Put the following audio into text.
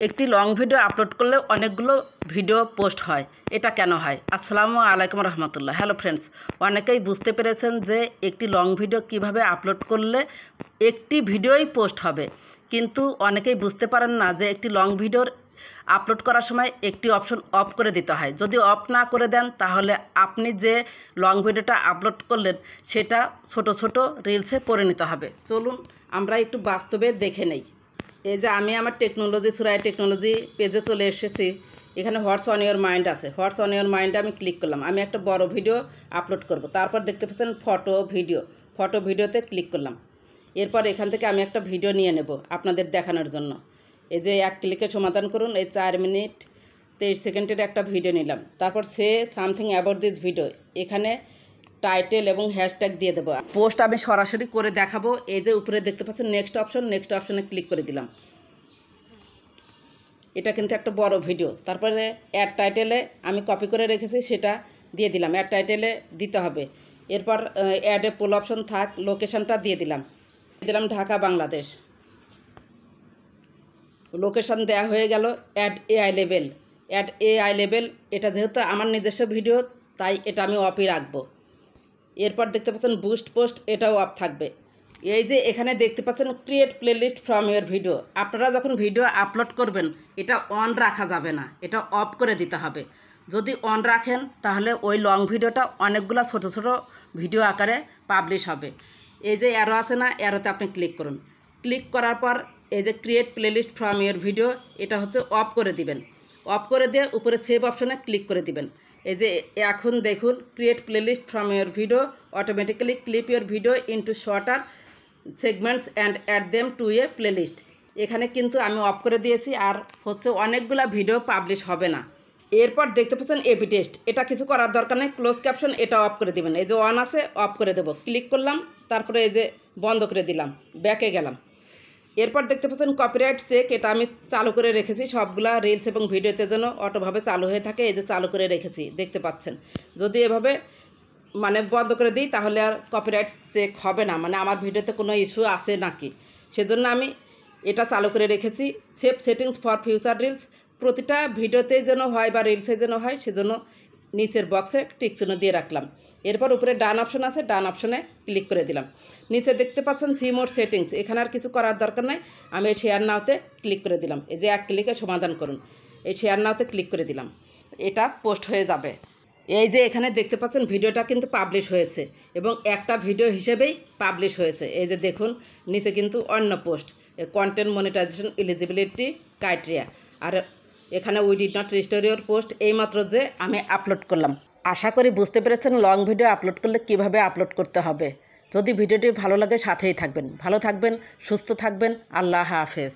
একটি long video upload করলে অনেকগুলো ভিডিও পোস্ট হয়। এটা কেন হয়? আসসালামু আলাইকুম রহমতুল্লাহ। হ্যালো ফ্রেন্ডস, অনেকেই বুঝতে পেরেছেন যে একটি লং ভিডিও কিভাবে আপলোড করলে একটি ভিডিওই পোস্ট হবে, কিন্তু অনেকেই বুঝতে পারেন না যে একটি লং ভিডিওর আপলোড করার সময় একটি অপশন অফ করে দিতে হয়। যদি অফ না করে দেন তাহলে আপনি যে লং ভিডিওটা আপলোড করলেন সেটা ছোট ছোট রিলসে পরিণত হবে। চলুন আমরা একটু বাস্তবে দেখে নেই। এই যে আমি আমার টেকনোলজি সুরাই টেকনোলজি পেজে চলে এসেছি। এখানে হোয়াটস অন ইওর মাইন্ড আছে। হোয়াটস অন ইওর মাইন্ডে আমি ক্লিক করলাম। আমি একটা বড় ভিডিও আপলোড করব। তারপর দেখতে পাচ্ছেন ফটো ভিডিওতে ক্লিক করলাম। এরপর এখান থেকে আমি একটা ভিডিও নিয়ে নেব আপনাদের দেখানোর জন্য। এই যে এক ক্লিকে সমাধান করুন। এই 4 মিনিট 23 সেকেন্ডের একটা ভিডিও নিলাম। তারপর say something about this video, এখানে টাইটেল এবং হ্যাশট্যাগ দিয়ে দেবো। পোস্ট আমি সরাসরি করে দেখাবো। এই যে উপরে দেখতে পাচ্ছেন নেক্সট অপশনে ক্লিক করে দিলাম। এটা কিন্তু একটা বড় ভিডিও। তারপরে অ্যাড টাইটেলে আমি কপি করে রেখেছি, সেটা দিয়ে দিলাম। অ্যাড টাইটেলে দিতে হবে। এরপর অ্যাডে পোল অপশন থাক, লোকেশনটা দিয়ে দিলাম ঢাকা বাংলাদেশ। লোকেশন দেওয়া হয়ে গেল। অ্যাড এআই লেভেল, এটা যেহেতু আমার নিজস্ব ভিডিও তাই এটা আমি অফই রাখবো। এরপর দেখতে পাচ্ছেন বুস্ট পোস্ট, এটাও অফ থাকবে। এই যে এখানে দেখতে পাচ্ছেন create playlist from your video. আপনারা যখন ভিডিও আপলোড করবেন এটা অন রাখা যাবে না, এটা অফ করে দিতে হবে। যদি অন রাখেন তাহলে ওই লং ভিডিওটা অনেকগুলো ছোট ছোট ভিডিও আকারে পাবলিশ হবে। এই যে অ্যারো আছে না, অ্যারোতে আপনি ক্লিক করুন। ক্লিক করার পর এই যে create playlist from your video, এটা হচ্ছে অফ করে দিবেন। অফ করে দিয়ে উপরে সেভ অপশনে ক্লিক করে দিবেন। এই যে এখন দেখুন create playlist from your video, automatically clip your video into shorter segments and add them to a playlist. এখানে কিন্তু আমি অফ করে দিয়েছি, আর হচ্ছে অনেকগুলা ভিডিও পাবলিশ হবে না। এরপর দেখতে পাচ্ছেন এবি টেস্ট, এটা কিছু করার দরকার নেই। ক্লোজ ক্যাপশন এটা অফ করে দেবেন। এই যে অন আছে, অফ করে দেবো। ক্লিক করলাম, তারপরে এই যে বন্ধ করে দিলাম, ব্যাকে গেলাম। এরপর দেখতে পাচ্ছেন কপিরাইট চেক, এটা আমি চালু করে রেখেছি। সবগুলা রিলস এবং ভিডিওতে যেন অটোভাবে চালু হয়ে থাকে, এই যে চালু করে রেখেছি, দেখতে পাচ্ছেন। যদি এভাবে বন্ধ করে দিই তাহলে আর কপিরাইট চেক হবে না, আমার ভিডিওতে কোনো ইস্যু আছে নাকি, সেজন্য আমি এটা চালু করে রেখেছি। Save settings for future reels, প্রতিটা ভিডিওতেই যেন হয় বা রিলসে যেন হয়, সেজন্য নিচের বক্সে টিক চিহ্ন দিয়ে রাখলাম। এরপর উপরে ডান অপশন আছে, ডান অপশনে ক্লিক করে দিলাম। নিচে দেখতে পাচ্ছেন সি মোর সেটিংস, এখানে আর কিছু করার দরকার নাই। আমি এই শেয়ার নাওতে ক্লিক করে দিলাম। এই যে এক ক্লিকে সমাধান করুন, এই শেয়ার নাওতে ক্লিক করে দিলাম। এটা পোস্ট হয়ে যাবে। এই যে এখানে দেখতে পাচ্ছেন ভিডিওটা কিন্তু পাবলিশ হয়েছে এবং একটা ভিডিও হিসেবেই পাবলিশ হয়েছে। এই যে দেখুন নিচে কিন্তু অন্য post, content monetization eligibility criteria, আর এখানে we did not restore your post, এইমাত্র যে আমি আপলোড করলাম। আশা করি বুঝতে পেরেছেন লং ভিডিও আপলোড করলে কিভাবে আপলোড করতে হবে। যদি ভিডিওটি ভালো লাগে সাথেই থাকবেন। ভালো থাকবেন, সুস্থ থাকবেন। আল্লাহ হাফেজ।